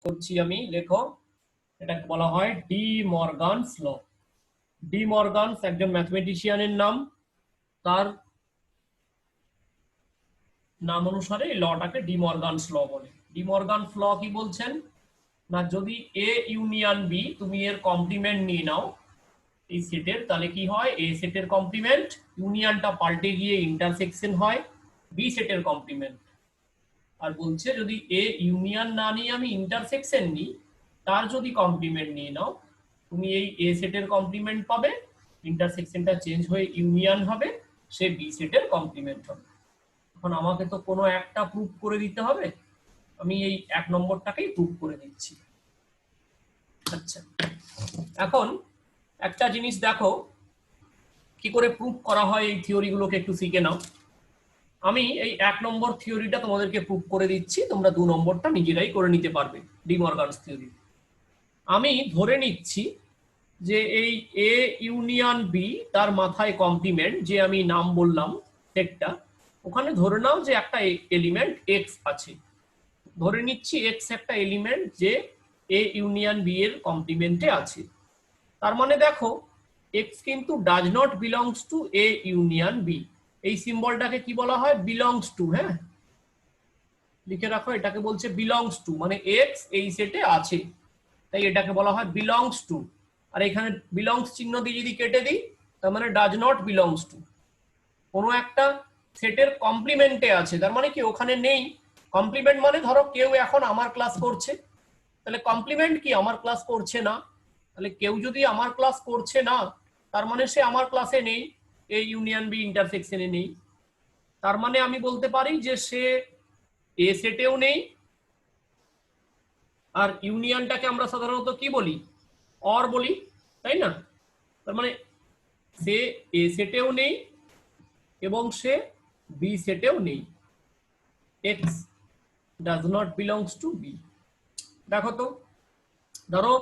করছি আমি, লেখো। এটাকে বলা হয় ডি মর্গানস ল। ডি মর্গানস একজন ম্যাথমেটিশিয়ানের নাম, তার নাম অনুসারে এই লটাকে ডি মর্গানস ল বলে। ডি মর্গানস ল কি বলছেন না, যদি এ ইউনিয়ন বি তুমি এর কমপ্লিমেন্ট নিয়ে নাও এই সেটের, তাহলে কি হয়, এ সেটের কমপ্লিমেন্ট ইউনিয়নটা পাল্টে গিয়ে ইন্টারসেকশন হয় বি সেটের কমপ্লিমেন্ট। আর বলছে যদি এ ইউনিয়ন না নিয়ে আমি ইন্টারসেকশন নিই, তার যদি কমপ্লিমেন্ট নিয়ে নাও, তুমি এই এ সেটের কমপ্লিমেন্ট পাবে, ইন্টারসেকশনটা চেঞ্জ হয়ে ইউনিয়ন হবে, সে বি সেটের কমপ্লিমেন্ট হবে। এখন আমাকে তো কোনো একটা প্রুফ করে দিতে হবে, আমি এই 1 নম্বরটাকেই প্রুফ করে দিচ্ছি। আচ্ছা, এখন একটা জিনিস দেখো কি করে প্রুফ করা হয়, এই থিওরিগুলোকে একটু শিখে নাও। আমি এই 1 নম্বর থিওরিটা তোমাদেরকে প্রুফ করে দিচ্ছি, তোমরা 2 নম্বরটা নিজেরাই করে নিতে পারবে ডি মর্গানস থিওরি। আমি ধরে নিচ্ছি যে এই এ ইউনিয়ন বি তার মাথায় কমপ্লিমেন্ট, যে আমি নাম বললাম সেটটা, ওখানে ধরে নাও যে একটা এলিমেন্ট এক্স আছে। ধরে নিচ্ছি এক্স একটা এলিমেন্ট যে এ ইউনিয়ন বি এর কমপ্লিমেন্টে আছে। তার মানে দেখো এক্স কিন্তু does not belongs to A union B. এই সিম্বলটাকে কি বলা হয়, বিলংস টু। হ্যাঁ, লিখে রাখো, এটাকে বলছে বিলংস টু, মানে এক্স এই সেটে আছে, তাই এটাকে বলা হয় বিলংস টু। আর এখানে বিলংস চিহ্ন দিয়ে যদি কেটে দিই, তার মানে ডাজ নট বিলংস টু। কোনো একটা সেটের কমপ্লিমেন্টে আছে, তার মানে কি ওখানে নেই। কমপ্লিমেন্ট মানে ধরো কেউ এখন আমার ক্লাস করছে, তাহলে কমপ্লিমেন্ট কি আমার ক্লাস করছে না। তাহলে কেউ যদি আমার ক্লাস করছে না, তার মানে সে আমার ক্লাসে নেই, এ ইউনিয়ন বি ইন্টারসেকশনে নেই। তার মানে আমি বলতে পারি যে সে এ সেটেও নেই, আর ইউনিয়নটাকে আমরা সাধারণত কি বলি, অর বলি, তাই না। তার মানে সে এ সেটেও নেই এবং সে বি সেটেও নেই। X does not belongs to B. দেখো তো, ধরো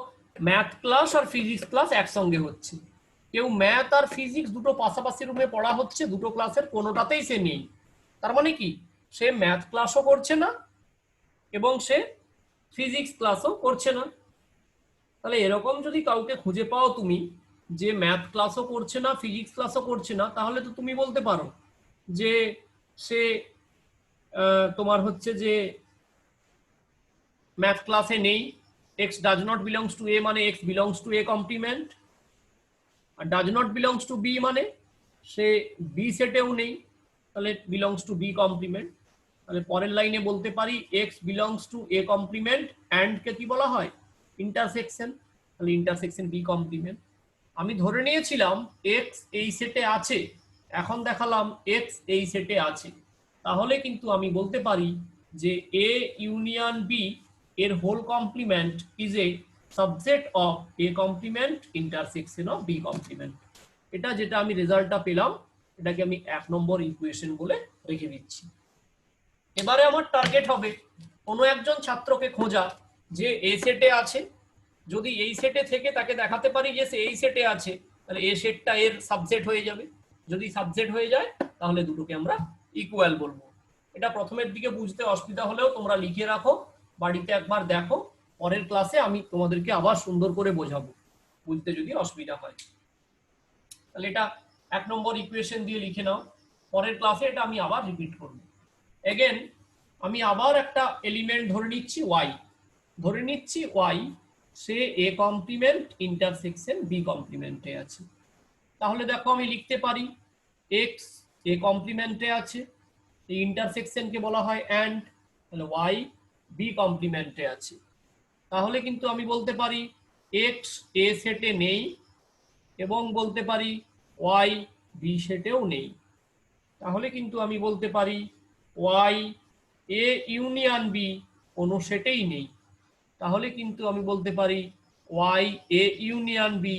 ম্যাথ ক্লাস আর ফিজিক্স ক্লাস একসঙ্গে হচ্ছে, কেউ ম্যাথ আর ফিজিক্স দুটো পাশাপাশি রুমে পড়া হচ্ছে, দুটো ক্লাসের কোনোটাতেই সে নেই। তার মানে কি, সে ম্যাথ ক্লাসও করছে না এবং সে ফিজিক্স ক্লাসও করছে না। তাহলে এরকম যদি কাউকে খুঁজে পাও তুমি, যে ম্যাথ ক্লাসও করছে না ফিজিক্স ক্লাসও করছে না, তাহলে তো তুমি বলতে পারো যে সে তোমার হচ্ছে যে ম্যাথ ক্লাসে নেই। X does not belongs to A মানে x belongs to A complement, আর does not belongs to B মানে সে বি সেটেও নেই, তাহলে বিলংস টু বি কমপ্লিমেন্ট। তাহলে পরের লাইনে বলতে পারি x belongs to A complement and কে কি বলা হয়, ইন্টারসেকশন, তাহলে ইন্টারসেকশন বি কমপ্লিমেন্ট। আমি ধরে নিয়েছিলাম এক্স এই সেটে আছে, এখন দেখালাম এক্স এই সেটে আছে, তাহলে কিন্তু আমি বলতে পারি যে এ ইউনিয়ন বি এর whole complement is a subset of A complement intersection of B complement. এটা যেটা আমি রেজাল্টটা পেলাম, এটাকে আমি 1 নম্বর ইকুয়েশন বলে রেখে দিচ্ছি। এবারে আমার টার্গেট হবে কোনো একজন ছাত্রকে খোঁজা যে এ সেটে আছে, যদি এই সেটে থেকে তাকে দেখাতে পারি যে সে এই সেটে আছে, তাহলে এ সেটটা এর সাবসেট হয়ে যাবে। যদি সাবসেট হয়ে যায় তাহলে দুটোকে আমরা ইকুয়াল বলবো। এটা প্রথমের দিকে বুঝতে অসুবিধা হলেও তোমরা লিখে রাখো, বাড়িতে একবার দেখো, পরের ক্লাসে আমি তোমাদেরকে আবার সুন্দর করে বোঝাবো বুঝতে যদি অসুবিধা হয়। তাহলে এটা 1 নম্বর ইকুয়েশন দিয়ে লিখে নাও, পরের ক্লাসে এটা আমি আবার রিপিট করব। এগেন আমি আবার একটা এলিমেন্ট ধরে নিচ্ছি ওয়াই, ধরে নিচ্ছি y say A complement intersection B কমপ্লিমেন্টে আছে। তাহলে দেখো আমি লিখতে পারি এক্স এ কমপ্লিমেন্টে আছে, এই ইন্টারসেকশনকে বলা হয় অ্যান্ড, তাহলে ওয়াই বি কমপ্লিমেন্টে আছে। তাহলে কিন্তু আমি বলতে পারি এক্স এ সেটে নেই এবং বলতে পারি ওয়াই বি সেটেও নেই। তাহলে কিন্তু আমি বলতে পারি ওয়াই এ ইউনিয়ন বি কোনো সেটেই নেই। তাহলে কিন্তু আমি বলতে পারি ওয়াই এ ইউনিয়ন বি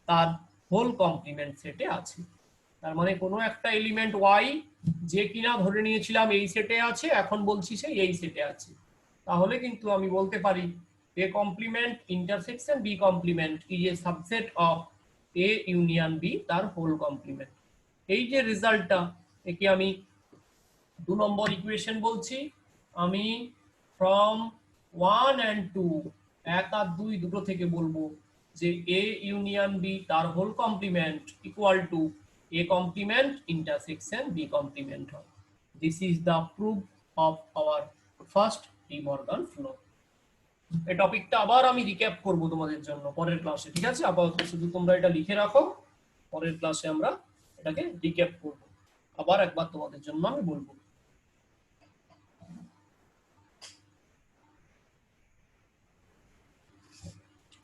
তার হোল কমপ্লিমেন্ট সেটে আছে। তার মানে কোনো একটা এলিমেন্ট ওয়াই যে কিনা ধরে নিয়েছিলাম এই সেটে আছে, এখন বলছি সে এই সেটে আছে, তাহলে কিন্তু আমি বলতে পারি A complement intersection B complement is a subset of A union B তার হোল কমপ্লিমেন্ট। এই যে রেজাল্টটা, একে আমি 2 নম্বর ইকুয়েশন বলছি। আমি ফ্রম 1 and 2 এক আর 2 দুটো থেকে বলবো যে a ইউনিয়ন b তার whole complement equal to a complement intersection b complement হয়। This is the proof of our first De Morgan flow. এই টপিকটা আবার আমি রিক্যাপ করব তোমাদের জন্য পরের ক্লাসে, ঠিক আছে? আপাতত শুধু তোমরা এটা লিখে রাখো, পরের ক্লাসে আমরা এটাকে রিক্যাপ করব, আবার একবার তোমাদের জন্য আমি বলবো।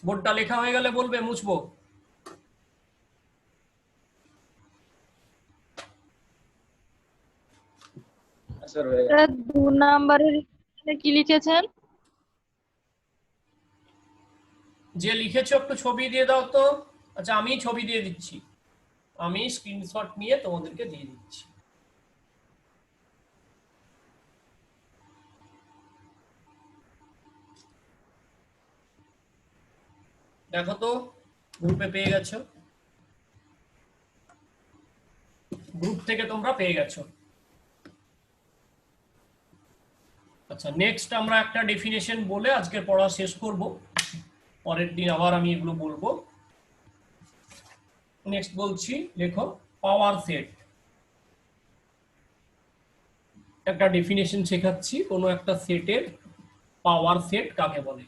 বোর্ডটা লেখা হয়ে গেলে বলবে, মুছবো। স্যার 2 নাম্বারের কি লিখেছেন? যে লিখেছো একটু ছবি দিয়ে দাও তো। আচ্ছা আমি ছবি দিয়ে দিচ্ছি, আমি স্ক্রিনশট নিয়ে তোমাদেরকে দিয়ে দিচ্ছি। দেখো তো গ্রুপে পেয়ে গেছো, গ্রুপ থেকে তোমরা পেয়ে গেছো। আচ্ছা নেক্সট আমরা একটা ডেফিনেশন বলে আজকের পড়া শেষ করব, পরের দিন আবার আমি এগুলো বলবো। নেক্সট বলছি, লেখো পাওয়ার সেট। একটা ডেফিনেশন শেখাচ্ছি, কোনো একটা সেটের পাওয়ার সেট কাকে বলে।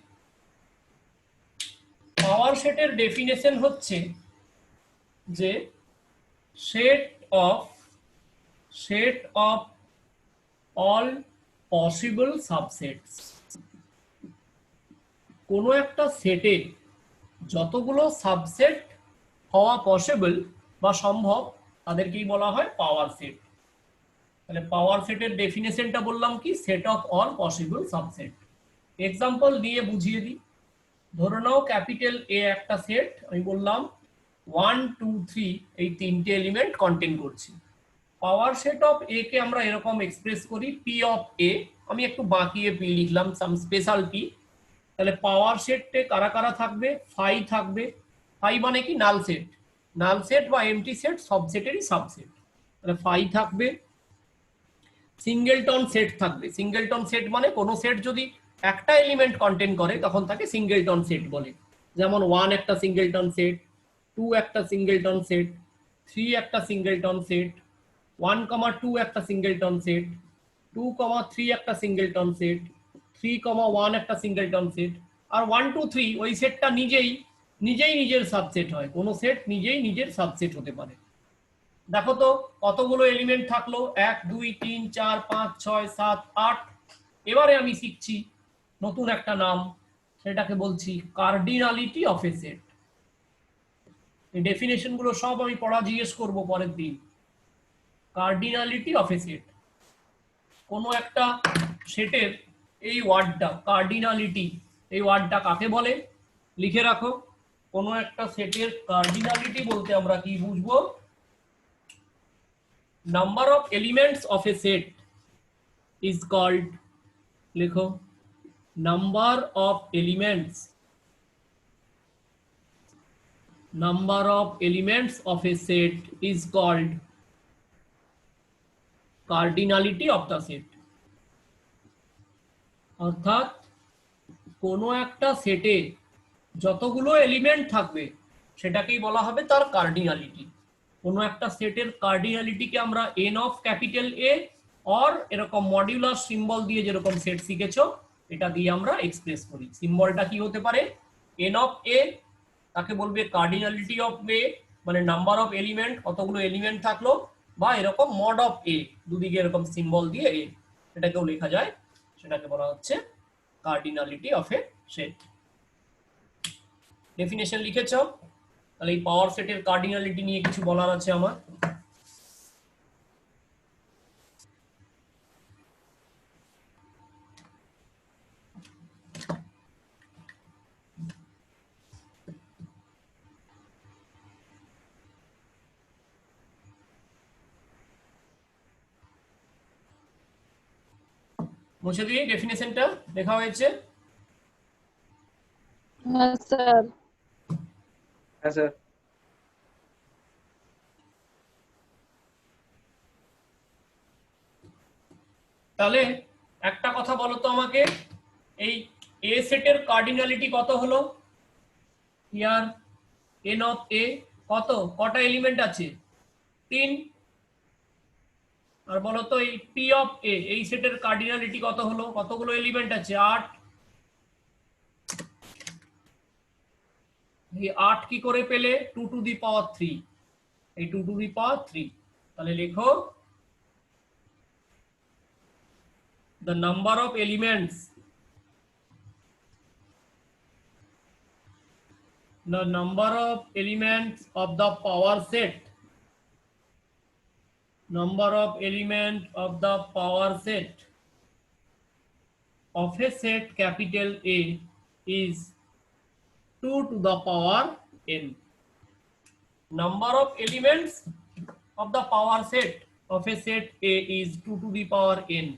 পাওয়ার সেটের ডেফিনেশন হচ্ছে যে set of all possible subsets. কোনো একটা সেটে যতগুলো সাবসেট হওয়া পসিবল বা সম্ভব তাদেরকেই বলা হয় পাওয়ার সেট। তাহলে পাওয়ার সেটের ডেফিনেশনটা বললাম কি, set of all possible subset. Example দিয়ে বুঝিয়ে দিই। ধরে নাও ক্যাপিটাল এ একটা সেট, আমি বললাম 1 2 3 এই তিনটে এলিমেন্ট কন্টেন করছি। পাওয়ার সেট অফ এ কে আমরা এরকম এক্সপ্রেস করি পি অফ এ, আমি একটু বাঁকিয়ে পি লিখলাম, সাম স্পেশাল পি। তাহলে পাওয়ার সেটে কারা কারা থাকবে, ফাই থাকবে। ফাই মানে কি, নাল সেট। নাল সেট বা এমটি সেট সব সেটেরই সাবসেট। তাহলে ফাই থাকবে। সিঙ্গেলটন সেট থাকবে। সিঙ্গেলটন সেট মানে কোনো সেট যদি একটা এলিমেন্ট কন্টেন করে তখন তাকে সিঙ্গেলটন সেট বলে। যেমন 1 একটা সিঙ্গেলটন সেট, 2 একটা সিঙ্গেলটন সেট, 3 একটা সিঙ্গেলটন সেট, 1,2 একটা সিঙ্গেলটন সেট, 2,3 একটা সিঙ্গেলটন সেট, 3,1 একটা সিঙ্গেলটন সেট। আর 1 2 3 ওই সেটটা নিজেই নিজের সাবসেট হয়। কোনো সেট নিজেই নিজের সাবসেট হতে পারে। দেখো তো কতগুলো এলিমেন্ট থাকলো, 1 2 3 4 5 6 7 8। এবারে আমি শিখছি নতুন একটা নাম, সেটাকে বলছি কার্ডিনালিটি অফ এ সেট। এই ডেফিনেশন গুলো সব আমি পড়া জিজ্ঞেস করবো পরের দিন। কার্ডিনালিটি অফ এ সেট, কোনো একটা সেটের এই ওয়ার্ডটা কার্ডিনালিটি, এই ওয়ার্ডটা কাকে বলে লিখে রাখো। কোনো একটা সেটের কার্ডিনালিটি বলতে আমরা কি বুঝবো, number of elements of a set is called, লিখো, number of elements of a set is called cardinality of the set। অর্থাৎ কোনো একটা সেটে যতগুলো এলিমেন্ট থাকবে সেটাকেই বলা হবে তার কার্ডিনালিটি। কোনো একটা সেটের কার্ডিনালিটিকে আমরা N of capital a or এরকম মডিউলার সিম্বল দিয়ে যেরকম সেট শিখেছো এটা দিয়ে আমরা এক্সপ্রেস করি। সিম্বলটা কি হতে পারে, এন অফ এ, তাকে বলবে কার্ডিনালিটি অফ এ, মানে নাম্বার অফ এলিমেন্ট, কতগুলো এলিমেন্ট থাকলো, বা এরকম মড অফ এ, দুদিকে এরকম সিম্বল দিয়ে এ, এটাকেও লেখা যায়, সেটাকে বলা হচ্ছে cardinality of a set. Definition লিখেছ? তাহলে এই পাওয়ার সেটের কার্ডিনালিটি নিয়ে কিছু বলার আছে আমার। মুছে দিয়ে ডেফিনেশনটা লেখা হয়েছে। হ্যাঁ স্যার। হ্যাঁ স্যার। তাহলে একটা কথা বলো তো আমাকে, এই এ সেটের কার্ডিনালিটি কত হলো? হিয়ার n অফ এ কত, কটা এলিমেন্ট আছে? 3। আর বলো তো এই পি অফ এ এই সেটের কার্ডিনালিটি কত হলো, কতগুলো এলিমেন্ট আছে? 8। এই 8 কি করে পেলে? 2 টু দি পাওয়ার 3, এই 2 টু দি পাওয়ার 3। তাহলে লেখো the number of elements, the number of elements of the power set, number of element of the power set of a set capital A is 2 to the power n. Number of elements of the power set of a set A is 2 to the power n.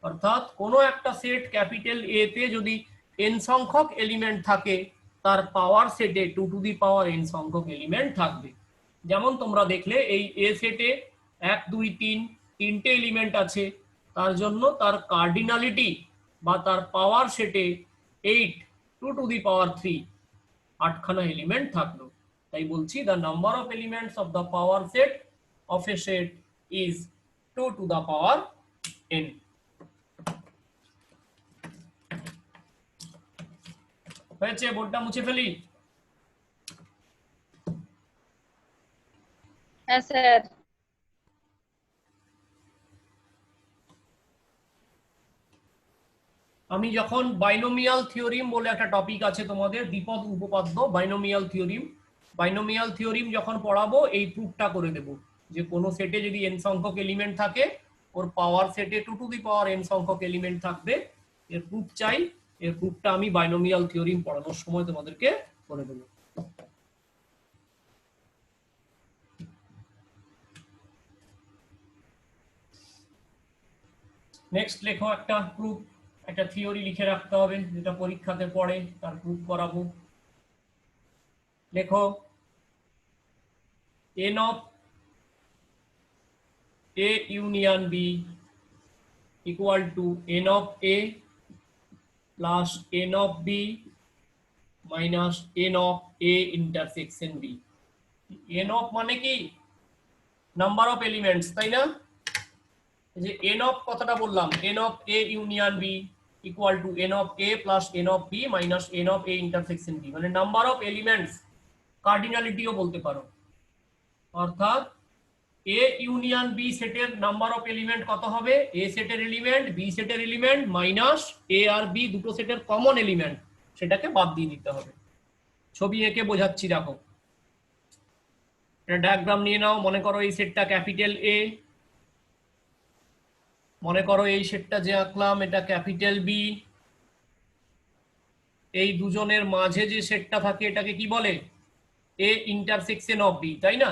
অর্থাৎ কোনো একটা set capital A তে যদি n সংখ্যক element থাকে তার পাওয়ার সেটে 2 to the power n সংখ্যক এলিমেন্ট থাকবে। যেমন তোমরা দেখলে এই এ সেটে 1 2 3 তিনটে এলিমেন্ট আছে, তার জন্য তার কার্ডিনালিটি বা তার পাওয়ার সেটে 8 2 টু দি পাওয়ার 3 8খানা এলিমেন্ট থাকলো। তাই বলছি the number of elements of the power set of a set is 2 to the power n. হয়েছে? বোর্ডটা মুছে ফেলি। হ্যাঁ স্যার। আমি যখন বাইনোমিয়াল থিওরিম বলে একটা টপিক আছে তোমাদের, দ্বিপদ উপপাদ্য, বাইনোমিয়াল থিওরিম যখন পড়াবো এই প্রুফটা করে দেব যে কোনো সেটে যদি n সংখ্যক এলিমেন্ট থাকে ওর পাওয়ার সেটে 2 টু দি পাওয়ার n সংখ্যক এলিমেন্ট থাকবে। এর প্রুফ চাই, এর প্রুফটা আমি বাইনোমিয়াল থিওরিম পড়ানোর সময় তোমাদেরকে করে দেব। নেক্সট লেখো একটা প্রুফ, একটা থিওরি লিখে রাখতে হবে যেটা পরীক্ষাতে পড়ে, তার প্রুফ করাবো। লেখো n of A union B equal to n of A plus n of B minus n of A intersection B. n of মানে কি? নাম্বার অফ এলিমেন্টস, তাই না? এই যে n of কথাটা বললাম, n of A union B equal to n of A plus n of B minus n of A intersection B, মানে number of elements, কার্ডিনালিটিও বলতে পারো। অর্থাৎ A ইউনিয়ন B সেটের নাম্বার অফ এলিমেন্ট কত হবে? A সেটের এলিমেন্ট, B সেটের এলিমেন্ট মাইনাস A আর B দুটো সেটের কমন এলিমেন্ট, সেটাকে বাদ দিয়ে দিতে হবে। ছবি এঁকে বোঝাচ্ছি, দেখো এটা ডায়াগ্রাম নিয়ে নাও। মনে করো এই সেটটা ক্যাপিটাল A, মনে করো এই সেটটা যে আঁকলাম এটা ক্যাপিটাল B। এই দুজনের মাঝে যে সেটটা থাকে এটাকে কি বলে? A ইন্টারসেকশন অফ B, তাই না?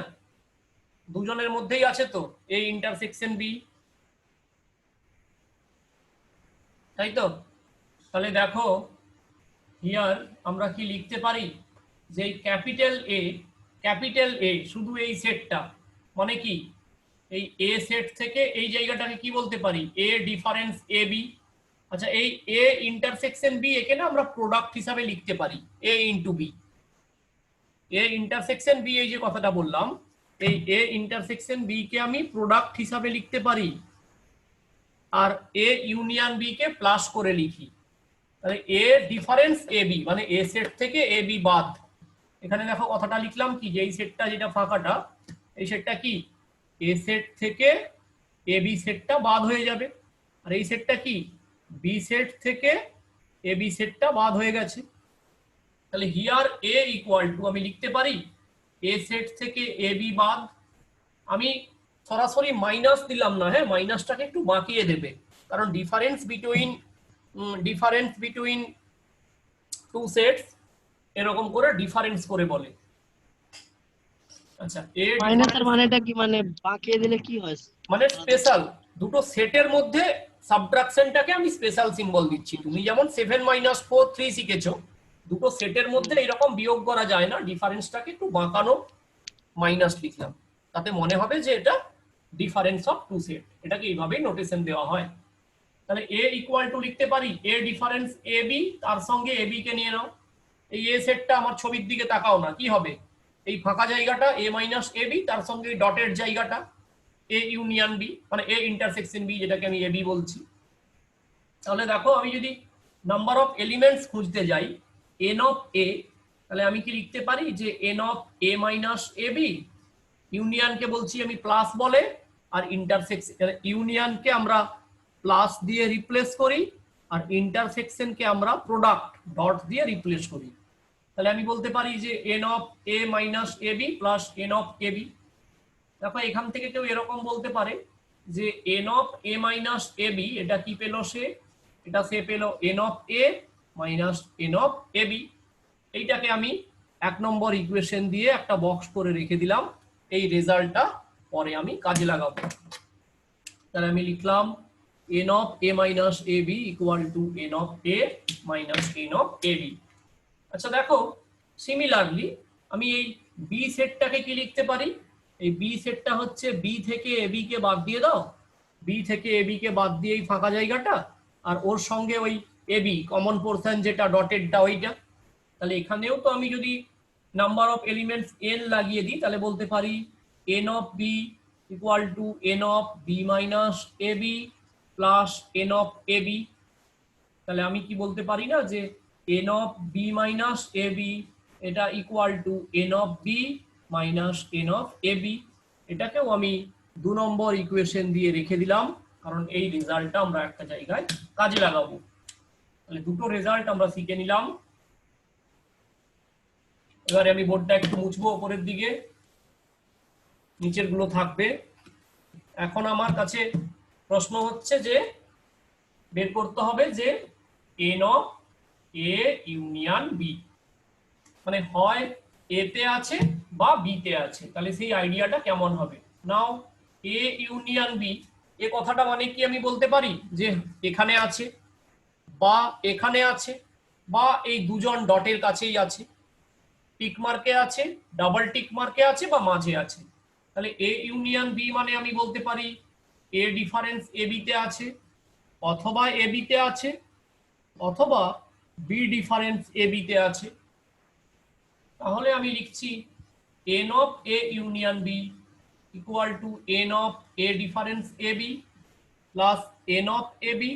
দুজনের মধ্যেই আছে তো A ইন্টারসেকশন B, তাই তো? তাহলে দেখো হিয়ার আমরা কি লিখতে পারি যে ক্যাপিটাল A শুধু এই সেটটা, মানে কি এই A সেট থেকে এই জায়গাটাকে কি বলতে পারি? A difference AB। আচ্ছা এই A ইন্টারসেকশন B একে না আমরা প্রোডাক্ট হিসাবে লিখতে পারি A into B। A intersection B এই যে কথাটা বললাম, এই A ইন্টারসেকশন B কে আমি প্রোডাক্ট হিসাবে লিখতে পারি, আর A union B k plus করে লিখি। তাহলে A ডিফারেন্স AB মানে A সেট থেকে AB বাদ। এখানে দেখো কথাটা লিখলাম কি, যে এই সেটটা যেটা ফাঁকাটা, এই সেটটা কি A সেট থেকে AB সেটটা বাদ হয়ে যাবে, আর এই সেটটা কি B সেট থেকে AB সেটটা বাদ হয়ে গেছে। তাহলে হিয়ার A ইকুয়াল টু আমি লিখতে পারি A সেট থেকে AB বাদ। আমি সরাসরি মাইনাস দিলাম না, হ্যাঁ মাইনাসটাকে একটু বাঁকিয়ে দেবে, কারণ ডিফারেন্স বিটুইন টু সেটস এরকম করে ডিফারেন্স করে বলে। আচ্ছা এ মাইনাসের মানেটা কি, মানে বাঁকিয়ে দিলে কি হয়? মানে স্পেশাল দুটো সেটের মধ্যে সাবট্রাকশনটাকে আমি স্পেশাল সিম্বল দিচ্ছি। তুমি যেমন 7 - 4 3 শিখেছো, দুটো সেটের মধ্যে এরকম বিয়োগ করা যায় না, ডিফারেন্সটাকে একটু বাঁকানো মাইনাস লিখলাম, তাতে মনে হবে যে এটা ডিফারেন্স অফ টু সেট। এটাকে এইভাবেই নোটেশন দেওয়া হয়। তাহলে এ ইকুয়াল টু লিখতে পারি এ ডিফারেন্স এ বি, তার সঙ্গে এ বি কে নিয়ে নাও। এই এ সেটটা আমার ছবির দিকে তাকাও না, কি হবে এই ফাঁকা জায়গাটা এ মাইনাস এ বি, তার সঙ্গে ডটের জায়গাটা এ ইউনিয়ন বি, মানে এ ইন্টারসেকশন বি, যেটাকে আমি এ বি বলছি। তাহলে দেখো আমি যদি নাম্বার অফ এলিমেন্টস খুঁজতে যাই এন অফ এ, তাহলে আমি কি লিখতে পারি যে N of A minus A B, ইউনিয়নকে বলছি আমি প্লাস বলে, আর ইন্টারসেকশন ইউনিয়নকে আমরা প্লাস দিয়ে রিপ্লেস করি, আর ইন্টারসেকশনকে আমরা প্রোডাক্ট ডট দিয়ে রিপ্লেস করি। তাহলে আমি বলতে পারি যে N of A minus A B plus N of A B. দেখো এখান থেকে কেউ এরকম বলতে পারে যে N of A minus A B, এটা কি পেলো সে, এটা সে পেলো n of A minus N of A B. এইটাকে আমি 1 নম্বর ইকুয়েশন দিয়ে একটা বক্স করে রেখে দিলাম, এই রেজাল্টটা পরে আমি কাজে লাগাবো। তাহলে আমি লিখলাম n of A minus A B equal to N of A minus N of A B. আচ্ছা দেখো সিমিলারলি আমি এই বি সেটটাকে কি লিখতে পারি, এই বি সেটটা হচ্ছে বি থেকে এ বি কে বাদ দিয়ে দাও, বি থেকে এ বি কে বাদ দিয়ে এই ফাঁকা জায়গাটা, আর ওর সঙ্গে ওই এ বি কমন পোর্শন যেটা ডটেডটা ওইটা। তাহলে এখানেও তো আমি যদি নাম্বার অফ এলিমেন্টস এন লাগিয়ে দিই, তাহলে বলতে পারি N of B equal to N of B minus A B plus N of A B. তাহলে আমি কি বলতে পারি না যে N of B minus A B এটা equal to N of B minus N of A B. এটাকেও আমি 2 নম্বর ইকুয়েশন দিয়ে রেখে দিলাম, কারণ এই রেজাল্টটা আমরা একটা জায়গায় কাজে লাগাবো। তাহলে দুটো রেজাল্ট আমরা শিখে নিলাম। এবারে আমি বোর্ডটা একটু মুছবো উপরের দিকে, নিচের গুলো থাকবে। এখন আমার কাছে প্রশ্ন হচ্ছে যে বের করতে হবে যে N of A union B, মানে হয় এ তে আছে বা বি তে আছে, তাহলে সেই আইডিয়াটা কেমন হবে। নাও এ ইউনিয়ন বি, এ কথাটা মানে কি আমি বলতে পারি যে এখানে আছে বা এখানে আছে বা এই দুজন ডটের কাছেই আছে, টিক মার্কে আছে, ডাবল টিক মার্কে আছে বা মাঝে আছে। তাহলে এ ইউনিয়ন বি মানে আমি বলতে পারি এ ডিফারেন্স এ বি তে আছে, অথবা এ বি তে আছে, অথবা বি ডিফারেন্স এ বি তে আছে। তাহলে আমি লিখছি n of A union B equal to N of A difference A B plus N of A B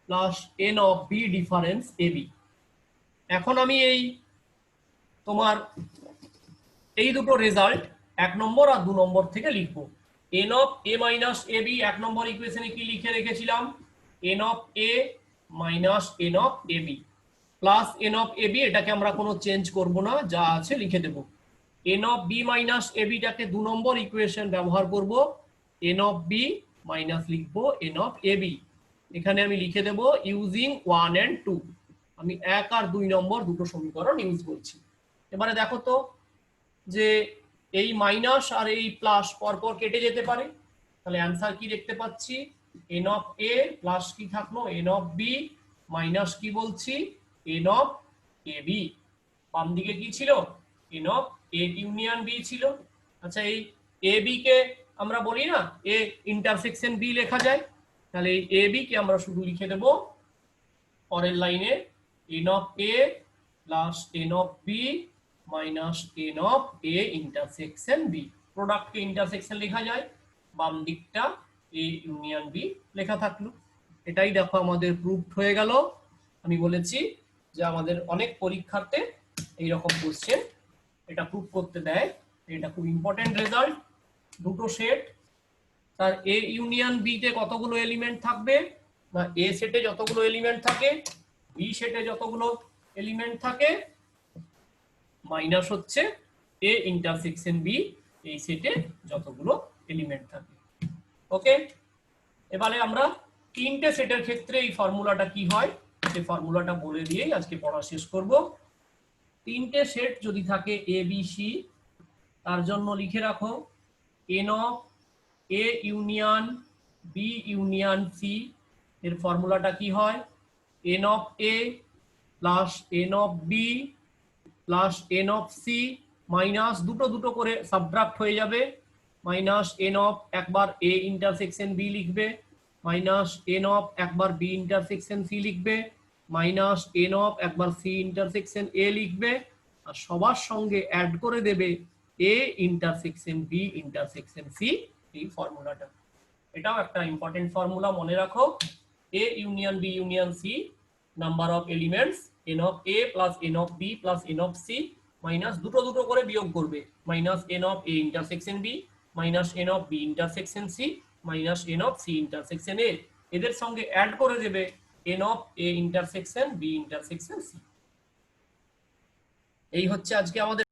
plus N of B difference A B. এখন আমি এই তোমার এই দুটো রেজাল্ট 1 নম্বর আর 2 নম্বর থেকে লিখবো। N of A minus A B 1 নম্বর ইকুয়েশনে কি লিখে রেখেছিলাম, N of A minus N of A B plus N of A B, এটাকে আমরা কোনো চেঞ্জ করব না, যা আছে লিখে দেব। N of B minus A বিটাকে 2 নম্বর ইকুয়েশন ব্যবহার করব, এন অফ বি মাইনাস লিখবো এন অফ এ বি। এখানে আমি লিখে দেব ইউজিং 1 and 2, আমি 1 আর 2 নম্বর দুটো সমীকরণ ইউজ করছি। এবারে দেখো তো যে এই মাইনাস আর এই প্লাস পরপর কেটে যেতে পারে, তাহলে অ্যান্সার কি দেখতে পাচ্ছি, এন অফ এ প্লাস কি থাকলো এন অফ বি মাইনাস কি বলছি এন অফ এ বি। বাম দিকে কি ছিল n of A union B ছিল। আচ্ছা এই এ বি কে আমরা বলি না এ ইন্টারসেকশন বি লেখা যায়, তাহলে এই এ বি কে আমরা শুধু লিখে দেব পরের লাইনে N of A plus N of B minus N of A intersection B. প্রোডাক্টকে ইন্টারসেকশন লেখা যায়, বাম দিকটা এ ইউনিয়ন বি লেখা থাকলো। এটাই দেখো আমাদের প্রুফড হয়ে গেল। আমি বলেছি যে আমাদের অনেক পরীক্ষাতে এইরকম কোশ্চেন এটা প্রুফ করতে দেয়, এটা খুব ইম্পর্টেন্ট রেজাল্ট। দুটো সেট, তার এ ইউনিয়ন বি তে কতগুলো এলিমেন্ট থাকবে না, এ সেটে যতগুলো এলিমেন্ট থাকে বি সেটে যতগুলো এলিমেন্ট থাকে মাইনাস হচ্ছে এ ইন্টারসেকশন বি এই সেটে যতগুলো এলিমেন্ট থাকে। ওকে, এবারে আমরা তিনটে সেটের ক্ষেত্রে এই ফর্মুলাটা কি হয় সেই ফর্মুলাটা বলে দিয়েই আজকে পড়া শেষ করব। তিনটে সেট যদি থাকে এ বি সি, তার জন্য লিখে রাখো n of A union B union C এর ফর্মুলাটা কি হয়, n of A plus N of B plus N of C minus দুটো দুটো করে সাবট্রাক্ট হয়ে যাবে, মাইনাস এন অফ একবার এ ইন্টারসেকশন বি লিখবে মাইনাস এন অফ একবার বি ইন্টারসেকশন সি লিখবে, মাইনাস এন অফ একবার সি ইন্টারসেকশন এ লিখবে, আর সবার সঙ্গে অ্যাড করে দেবে A intersection B intersection C, এই ফর্মুলাটা। এটাও একটা ইম্পর্টেন্ট ফর্মুলা, মনে রাখো। A union B union C, number of elements n of A plus N of B plus N of C, minus দুটো দুটো করে বিয়োগ করবে, minus N of A intersection B, minus N of B intersection C, minus N of C intersection A, এদের সঙ্গে add করে দেবে n of A intersection B intersection C. এই হচ্ছে আজকে আমাদের